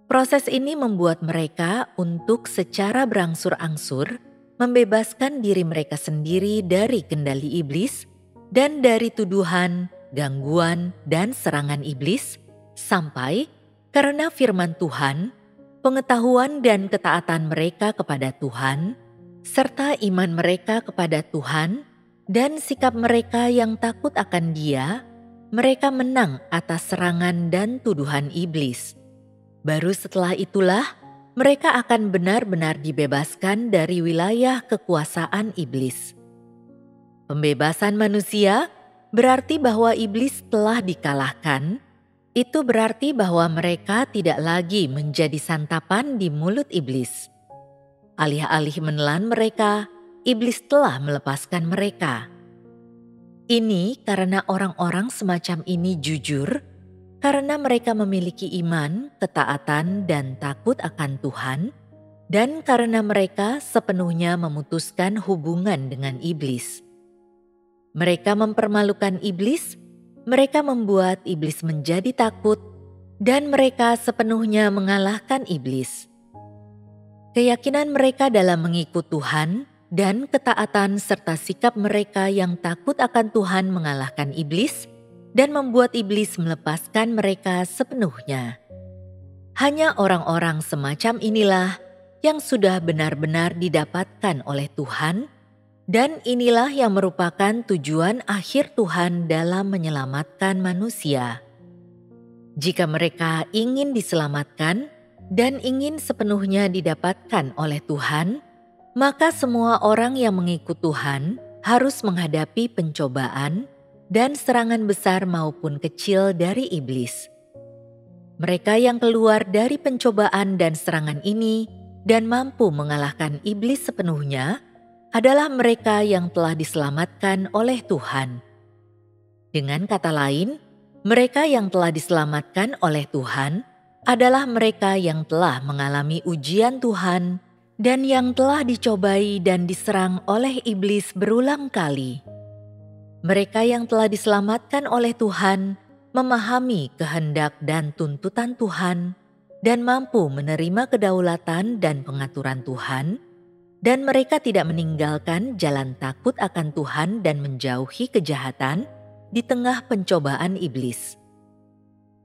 Proses ini membuat mereka untuk secara berangsur-angsur membebaskan diri mereka sendiri dari kendali iblis dan dari tuduhan, gangguan, dan serangan iblis, sampai karena firman Tuhan, pengetahuan dan ketaatan mereka kepada Tuhan, serta iman mereka kepada Tuhan, dan sikap mereka yang takut akan Dia, mereka menang atas serangan dan tuduhan iblis. Baru setelah itulah mereka akan benar-benar dibebaskan dari wilayah kekuasaan iblis. Pembebasan manusia berarti bahwa iblis telah dikalahkan. Itu berarti bahwa mereka tidak lagi menjadi santapan di mulut iblis. Alih-alih menelan mereka, iblis telah melepaskan mereka. Ini karena orang-orang semacam ini jujur, karena mereka memiliki iman, ketaatan, dan takut akan Tuhan, dan karena mereka sepenuhnya memutuskan hubungan dengan iblis. Mereka mempermalukan iblis, mereka membuat iblis menjadi takut, dan mereka sepenuhnya mengalahkan iblis. Keyakinan mereka dalam mengikut Tuhan dan ketaatan serta sikap mereka yang takut akan Tuhan mengalahkan iblis dan membuat iblis melepaskan mereka sepenuhnya. Hanya orang-orang semacam inilah yang sudah benar-benar didapatkan oleh Tuhan, dan inilah yang merupakan tujuan akhir Tuhan dalam menyelamatkan manusia. Jika mereka ingin diselamatkan dan ingin sepenuhnya didapatkan oleh Tuhan, maka semua orang yang mengikut Tuhan harus menghadapi pencobaan dan serangan besar maupun kecil dari iblis. Mereka yang keluar dari pencobaan dan serangan ini dan mampu mengalahkan iblis sepenuhnya adalah mereka yang telah diselamatkan oleh Tuhan. Dengan kata lain, mereka yang telah diselamatkan oleh Tuhan adalah mereka yang telah mengalami ujian Tuhan dan yang telah dicobai dan diserang oleh iblis berulang kali. Mereka yang telah diselamatkan oleh Tuhan memahami kehendak dan tuntutan Tuhan dan mampu menerima kedaulatan dan pengaturan Tuhan, dan mereka tidak meninggalkan jalan takut akan Tuhan dan menjauhi kejahatan di tengah pencobaan iblis.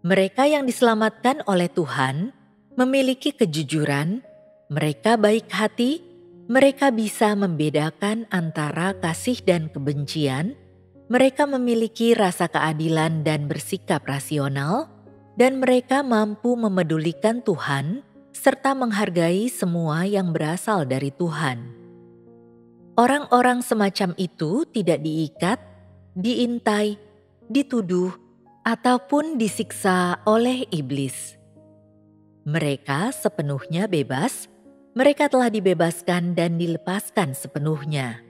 Mereka yang diselamatkan oleh Tuhan memiliki kejujuran, mereka baik hati, mereka bisa membedakan antara kasih dan kebencian, mereka memiliki rasa keadilan dan bersikap rasional, dan mereka mampu memedulikan Tuhan serta menghargai semua yang berasal dari Tuhan. Orang-orang semacam itu tidak diikat, diintai, dituduh, ataupun disiksa oleh iblis. Mereka sepenuhnya bebas, mereka telah dibebaskan dan dilepaskan sepenuhnya.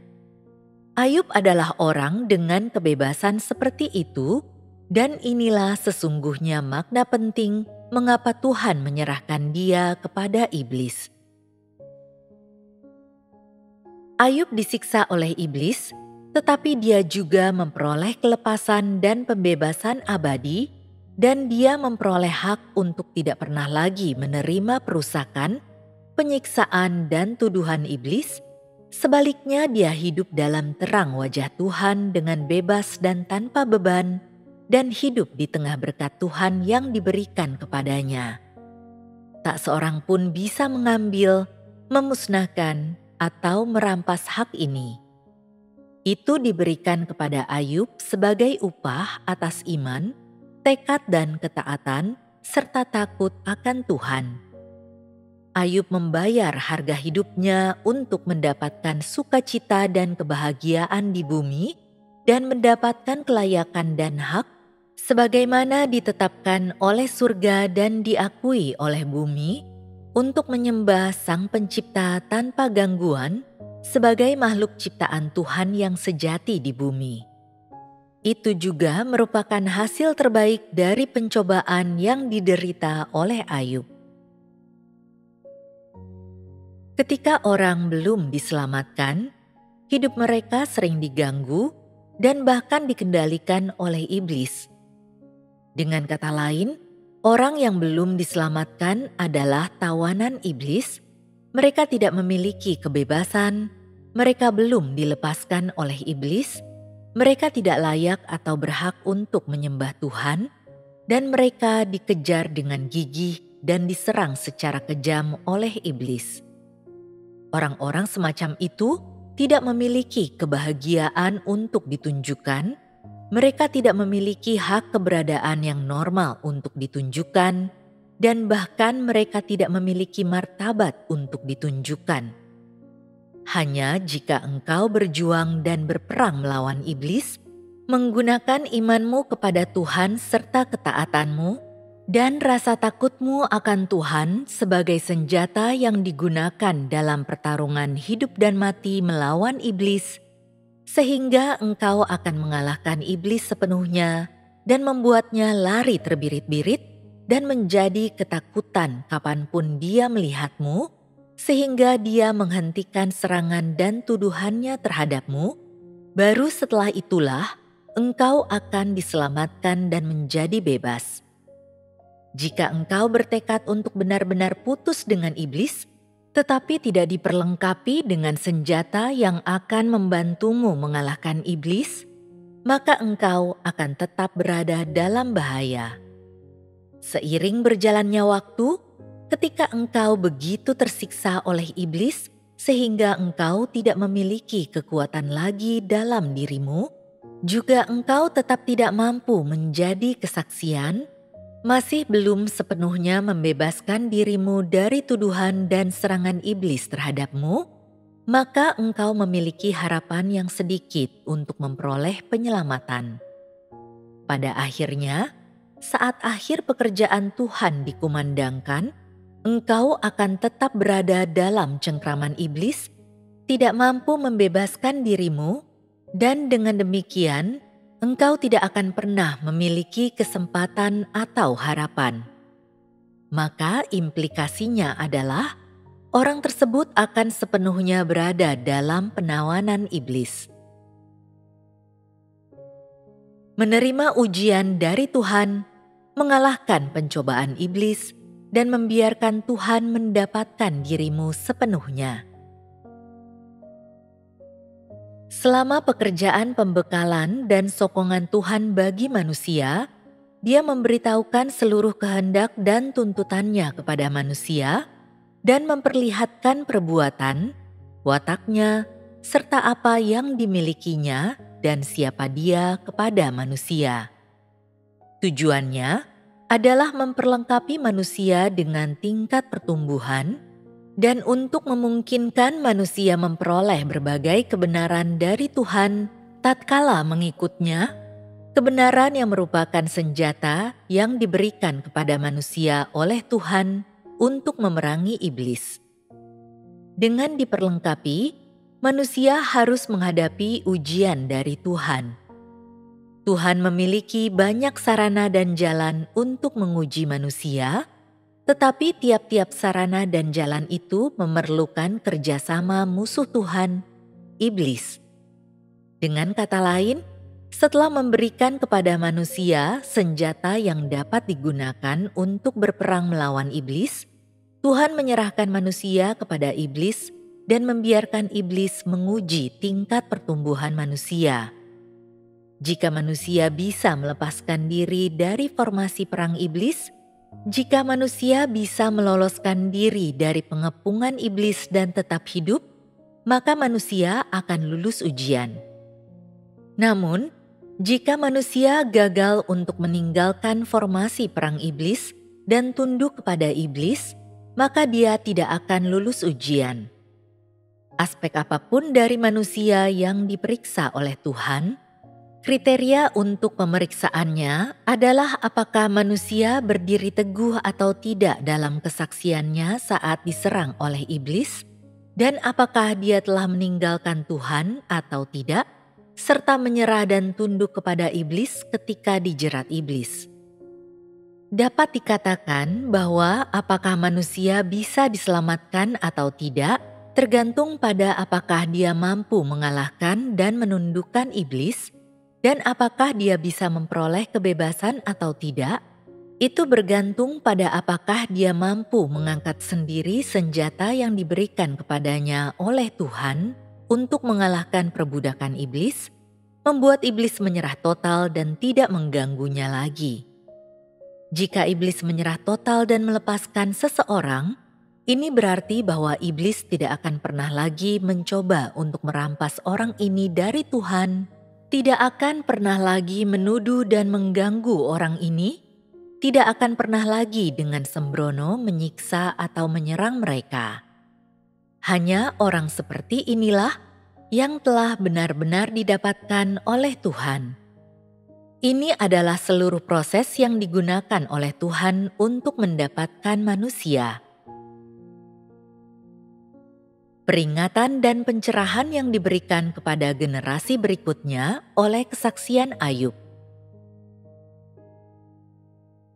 Ayub adalah orang dengan kebebasan seperti itu, dan inilah sesungguhnya makna penting mengapa Tuhan menyerahkan dia kepada iblis. Ayub disiksa oleh iblis, tetapi dia juga memperoleh kelepasan dan pembebasan abadi, dan dia memperoleh hak untuk tidak pernah lagi menerima perusakan, penyiksaan, dan tuduhan iblis. Sebaliknya, dia hidup dalam terang wajah Tuhan dengan bebas dan tanpa beban, dan hidup di tengah berkat Tuhan yang diberikan kepadanya. Tak seorang pun bisa mengambil, memusnahkan, atau merampas hak ini. Itu diberikan kepada Ayub sebagai upah atas iman, tekad dan ketaatan, serta takut akan Tuhan. Ayub membayar harga hidupnya untuk mendapatkan sukacita dan kebahagiaan di bumi dan mendapatkan kelayakan dan hak sebagaimana ditetapkan oleh surga dan diakui oleh bumi untuk menyembah Sang Pencipta tanpa gangguan sebagai makhluk ciptaan Tuhan yang sejati di bumi. Itu juga merupakan hasil terbaik dari pencobaan yang diderita oleh Ayub. Ketika orang belum diselamatkan, hidup mereka sering diganggu dan bahkan dikendalikan oleh iblis. Dengan kata lain, orang yang belum diselamatkan adalah tawanan iblis. Mereka tidak memiliki kebebasan, mereka belum dilepaskan oleh iblis, mereka tidak layak atau berhak untuk menyembah Tuhan, dan mereka dikejar dengan gigih dan diserang secara kejam oleh iblis. Orang-orang semacam itu tidak memiliki kebahagiaan untuk ditunjukkan, mereka tidak memiliki hak keberadaan yang normal untuk ditunjukkan, dan bahkan mereka tidak memiliki martabat untuk ditunjukkan. Hanya jika engkau berjuang dan berperang melawan iblis, menggunakan imanmu kepada Tuhan serta ketaatanmu, dan rasa takutmu akan Tuhan sebagai senjata yang digunakan dalam pertarungan hidup dan mati melawan iblis, sehingga engkau akan mengalahkan iblis sepenuhnya dan membuatnya lari terbirit-birit dan menjadi ketakutan kapanpun dia melihatmu, sehingga dia menghentikan serangan dan tuduhannya terhadapmu. Baru setelah itulah engkau akan diselamatkan dan menjadi bebas. Jika engkau bertekad untuk benar-benar putus dengan iblis, tetapi tidak diperlengkapi dengan senjata yang akan membantumu mengalahkan iblis, maka engkau akan tetap berada dalam bahaya. Seiring berjalannya waktu, ketika engkau begitu tersiksa oleh iblis, sehingga engkau tidak memiliki kekuatan lagi dalam dirimu, juga engkau tetap tidak mampu menjadi kesaksian, masih belum sepenuhnya membebaskan dirimu dari tuduhan dan serangan iblis terhadapmu, maka engkau memiliki harapan yang sedikit untuk memperoleh penyelamatan. Pada akhirnya, saat akhir pekerjaan Tuhan dikumandangkan, engkau akan tetap berada dalam cengkraman iblis, tidak mampu membebaskan dirimu, dan dengan demikian engkau tidak akan pernah memiliki kesempatan atau harapan. Maka implikasinya adalah orang tersebut akan sepenuhnya berada dalam penawanan iblis. Menerima ujian dari Tuhan, mengalahkan pencobaan iblis, dan membiarkan Tuhan mendapatkan dirimu sepenuhnya. Selama pekerjaan pembekalan dan sokongan Tuhan bagi manusia, Dia memberitahukan seluruh kehendak dan tuntutannya kepada manusia dan memperlihatkan perbuatan, wataknya, serta apa yang dimilikinya dan siapa Dia kepada manusia. Tujuannya adalah memperlengkapi manusia dengan tingkat pertumbuhan dan untuk memungkinkan manusia memperoleh berbagai kebenaran dari Tuhan tatkala mengikutnya, kebenaran yang merupakan senjata yang diberikan kepada manusia oleh Tuhan untuk memerangi iblis. Dengan diperlengkapi, manusia harus menghadapi ujian dari Tuhan. Tuhan memiliki banyak sarana dan jalan untuk menguji manusia, tetapi tiap-tiap sarana dan jalan itu memerlukan kerjasama musuh Tuhan, iblis. Dengan kata lain, setelah memberikan kepada manusia senjata yang dapat digunakan untuk berperang melawan iblis, Tuhan menyerahkan manusia kepada iblis dan membiarkan iblis menguji tingkat pertumbuhan manusia. Jika manusia bisa melepaskan diri dari formasi perang iblis, jika manusia bisa meloloskan diri dari pengepungan iblis dan tetap hidup, maka manusia akan lulus ujian. Namun, jika manusia gagal untuk meninggalkan formasi perang iblis dan tunduk kepada iblis, maka dia tidak akan lulus ujian. Aspek apapun dari manusia yang diperiksa oleh Tuhan, kriteria untuk pemeriksaannya adalah apakah manusia berdiri teguh atau tidak dalam kesaksiannya saat diserang oleh iblis, dan apakah dia telah meninggalkan Tuhan atau tidak, serta menyerah dan tunduk kepada iblis ketika dijerat iblis. Dapat dikatakan bahwa apakah manusia bisa diselamatkan atau tidak tergantung pada apakah dia mampu mengalahkan dan menundukkan iblis, dan apakah dia bisa memperoleh kebebasan atau tidak, itu bergantung pada apakah dia mampu mengangkat sendiri senjata yang diberikan kepadanya oleh Tuhan untuk mengalahkan perbudakan iblis, membuat iblis menyerah total dan tidak mengganggunya lagi. Jika iblis menyerah total dan melepaskan seseorang, ini berarti bahwa iblis tidak akan pernah lagi mencoba untuk merampas orang ini dari Tuhan, tidak akan pernah lagi menuduh dan mengganggu orang ini, tidak akan pernah lagi dengan sembrono menyiksa atau menyerang mereka. Hanya orang seperti inilah yang telah benar-benar didapatkan oleh Tuhan. Ini adalah seluruh proses yang digunakan oleh Tuhan untuk mendapatkan manusia. Peringatan dan pencerahan yang diberikan kepada generasi berikutnya oleh kesaksian Ayub.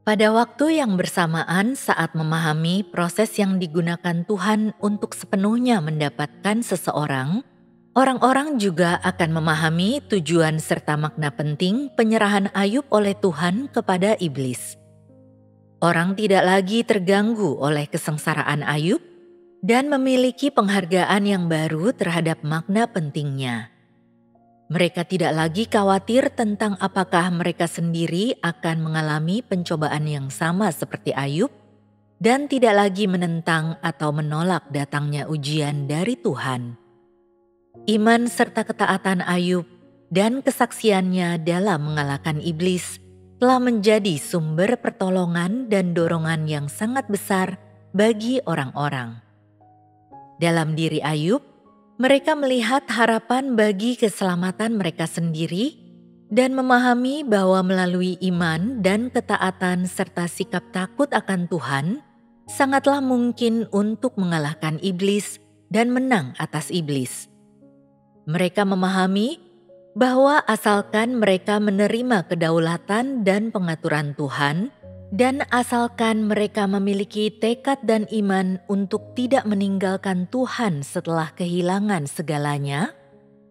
Pada waktu yang bersamaan saat memahami proses yang digunakan Tuhan untuk sepenuhnya mendapatkan seseorang, orang-orang juga akan memahami tujuan serta makna penting penyerahan Ayub oleh Tuhan kepada iblis. Orang tidak lagi terganggu oleh kesengsaraan Ayub dan memiliki penghargaan yang baru terhadap makna pentingnya. Mereka tidak lagi khawatir tentang apakah mereka sendiri akan mengalami pencobaan yang sama seperti Ayub, dan tidak lagi menentang atau menolak datangnya ujian dari Tuhan. Iman serta ketaatan Ayub dan kesaksiannya dalam mengalahkan iblis telah menjadi sumber pertolongan dan dorongan yang sangat besar bagi orang-orang. Dalam diri Ayub, mereka melihat harapan bagi keselamatan mereka sendiri dan memahami bahwa melalui iman dan ketaatan serta sikap takut akan Tuhan, sangatlah mungkin untuk mengalahkan iblis dan menang atas iblis. Mereka memahami bahwa asalkan mereka menerima kedaulatan dan pengaturan Tuhan, dan asalkan mereka memiliki tekad dan iman untuk tidak meninggalkan Tuhan setelah kehilangan segalanya,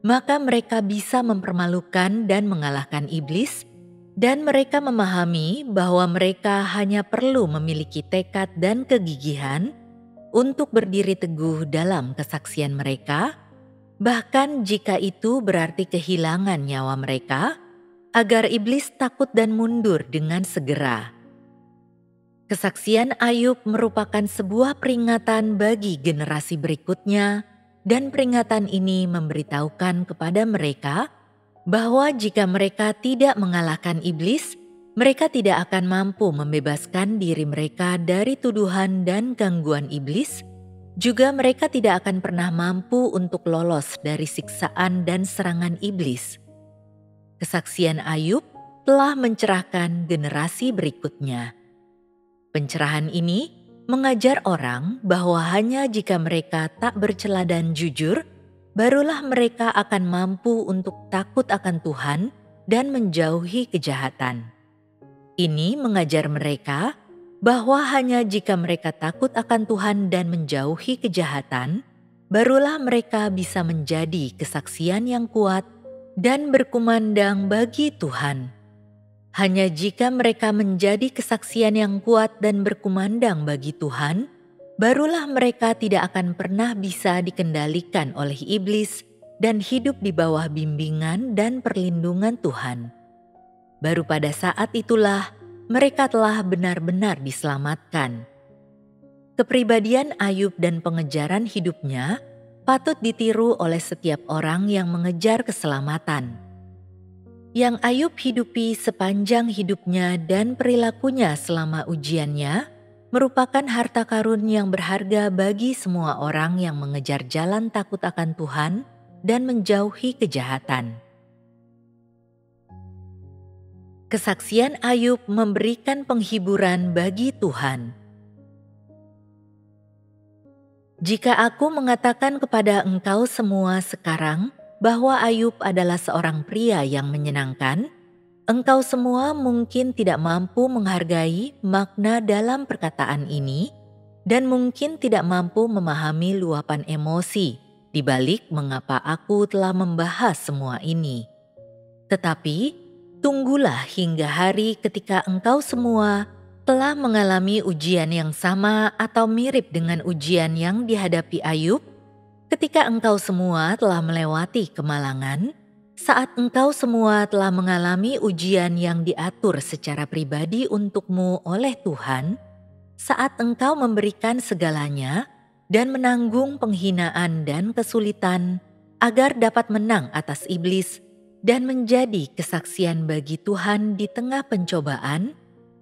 maka mereka bisa mempermalukan dan mengalahkan iblis, dan mereka memahami bahwa mereka hanya perlu memiliki tekad dan kegigihan untuk berdiri teguh dalam kesaksian mereka, bahkan jika itu berarti kehilangan nyawa mereka, agar iblis takut dan mundur dengan segera. Kesaksian Ayub merupakan sebuah peringatan bagi generasi berikutnya, dan peringatan ini memberitahukan kepada mereka bahwa jika mereka tidak mengalahkan iblis, mereka tidak akan mampu membebaskan diri mereka dari tuduhan dan gangguan iblis. Juga mereka tidak akan pernah mampu untuk lolos dari siksaan dan serangan iblis. Kesaksian Ayub telah mencerahkan generasi berikutnya. Pencerahan ini mengajar orang bahwa hanya jika mereka tak bercela dan jujur, barulah mereka akan mampu untuk takut akan Tuhan dan menjauhi kejahatan. Ini mengajar mereka bahwa hanya jika mereka takut akan Tuhan dan menjauhi kejahatan, barulah mereka bisa menjadi kesaksian yang kuat dan berkumandang bagi Tuhan. Hanya jika mereka menjadi kesaksian yang kuat dan berkumandang bagi Tuhan, barulah mereka tidak akan pernah bisa dikendalikan oleh iblis dan hidup di bawah bimbingan dan perlindungan Tuhan. Baru pada saat itulah mereka telah benar-benar diselamatkan. Kepribadian Ayub dan pengejaran hidupnya patut ditiru oleh setiap orang yang mengejar keselamatan. Yang Ayub hidupi sepanjang hidupnya dan perilakunya selama ujiannya merupakan harta karun yang berharga bagi semua orang yang mengejar jalan takut akan Tuhan dan menjauhi kejahatan. Kesaksian Ayub memberikan penghiburan bagi Tuhan. Jika aku mengatakan kepada engkau semua sekarang bahwa Ayub adalah seorang pria yang menyenangkan, engkau semua mungkin tidak mampu menghargai makna dalam perkataan ini dan mungkin tidak mampu memahami luapan emosi di balik mengapa aku telah membahas semua ini. Tetapi, tunggulah hingga hari ketika engkau semua telah mengalami ujian yang sama atau mirip dengan ujian yang dihadapi Ayub, ketika engkau semua telah melewati kemalangan, saat engkau semua telah mengalami ujian yang diatur secara pribadi untukmu oleh Tuhan, saat engkau memberikan segalanya dan menanggung penghinaan dan kesulitan agar dapat menang atas iblis dan menjadi kesaksian bagi Tuhan di tengah pencobaan,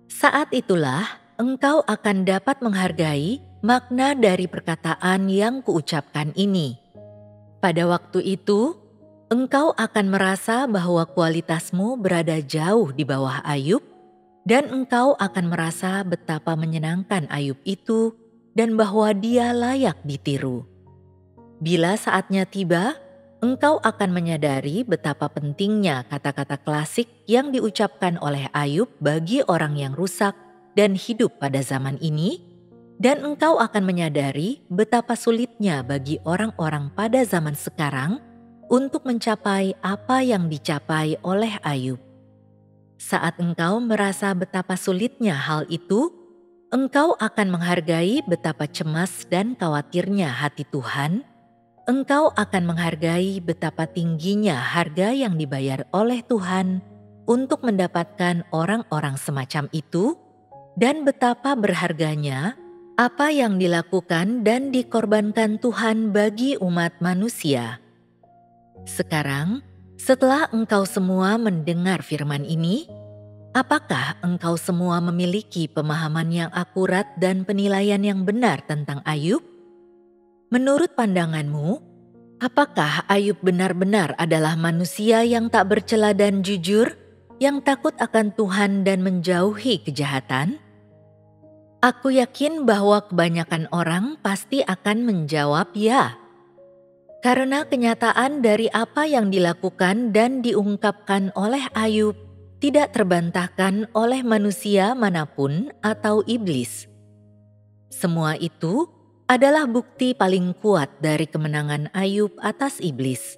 saat itulah engkau akan dapat menghargai makna dari perkataan yang kuucapkan ini. Pada waktu itu, engkau akan merasa bahwa kualitasmu berada jauh di bawah Ayub, dan engkau akan merasa betapa menyenangkan Ayub itu dan bahwa dia layak ditiru. Bila saatnya tiba, engkau akan menyadari betapa pentingnya kata-kata klasik yang diucapkan oleh Ayub bagi orang yang rusak dan hidup pada zaman ini, dan engkau akan menyadari betapa sulitnya bagi orang-orang pada zaman sekarang untuk mencapai apa yang dicapai oleh Ayub. Saat engkau merasa betapa sulitnya hal itu, engkau akan menghargai betapa cemas dan khawatirnya hati Tuhan. Engkau akan menghargai betapa tingginya harga yang dibayar oleh Tuhan untuk mendapatkan orang-orang semacam itu, dan betapa berharganya apa yang dilakukan dan dikorbankan Tuhan bagi umat manusia. Sekarang, setelah engkau semua mendengar firman ini, apakah engkau semua memiliki pemahaman yang akurat dan penilaian yang benar tentang Ayub? Menurut pandanganmu, Apakah Ayub benar-benar adalah manusia yang tak bercela dan jujur, yang takut akan Tuhan dan menjauhi kejahatan? Aku yakin bahwa kebanyakan orang pasti akan menjawab ya. Karena kenyataan dari apa yang dilakukan dan diungkapkan oleh Ayub tidak terbantahkan oleh manusia manapun atau iblis. Semua itu adalah bukti paling kuat dari kemenangan Ayub atas iblis.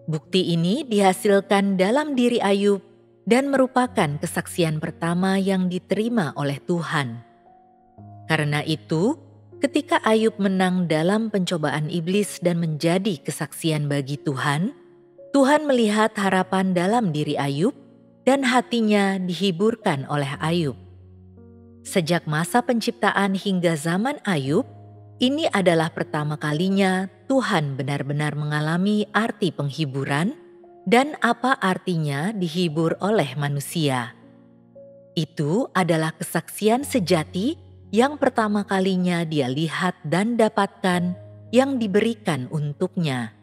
Bukti ini dihasilkan dalam diri Ayub dan merupakan kesaksian pertama yang diterima oleh Tuhan. Karena itu, ketika Ayub menang dalam pencobaan iblis dan menjadi kesaksian bagi Tuhan, Tuhan melihat harapan dalam diri Ayub dan hatinya dihiburkan oleh Ayub. Sejak masa penciptaan hingga zaman Ayub, ini adalah pertama kalinya Tuhan benar-benar mengalami arti penghiburan dan apa artinya dihibur oleh manusia. Itu adalah kesaksian sejati yang pertama kalinya dia lihat dan dapatkan yang diberikan untuknya.